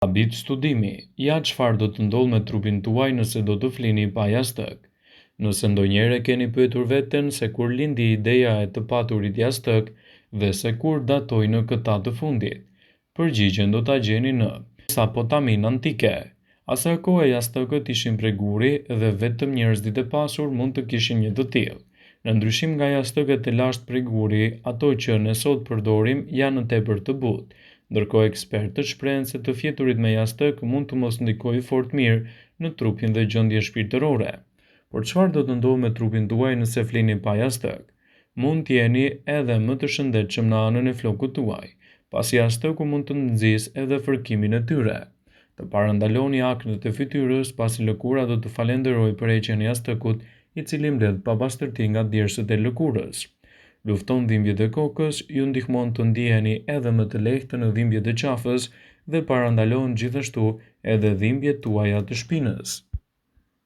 Habit studimi, ja çfarë do të ndodh me trupin tuaj nëse do të flini pa jastëk. Nëse ndonjëherë keni pyetur veten se kur lindi ideja e të paturit jastëk dhe se kur datoi në këta të fundit, përgjigjen do ta gjeni në Mesopotamin antike. Asaj kohe jastëkët ishin prej guri dhe vetëm njerëzit e pasur mund të kishin një të tillë. Në ndryshim nga jastëkët e lashtë prej guri, ato që ne sot përdorim janë tepër të butë. Ndërkohë ekspertët shprehen se të fjeturit me jastëk mund të mos ndikojë fort mirë në trupin dhe gjendje shpirtërore. Por çfarë do të ndodhë me trupin tuaj nëse flini pa jastëk? Mund të jeni edhe më të shëndetshëm në anën e flokut tuaj, pasi jastëku mund të nxjisë edhe fërkimin e tyre. Të parandaloni aknet e fytyrës, pasi lëkura do të falenderojë për heqjen e jastëkut, i cili mbledh papastërti nga djersët e lëkurës. Lufton dhimbjet e kokës, ju ndihmon të ndiheni edhe më të lehtë në dhimbjet e qafës dhe parandalon gjithashtu edhe dhimbjet tuaja të shpinës.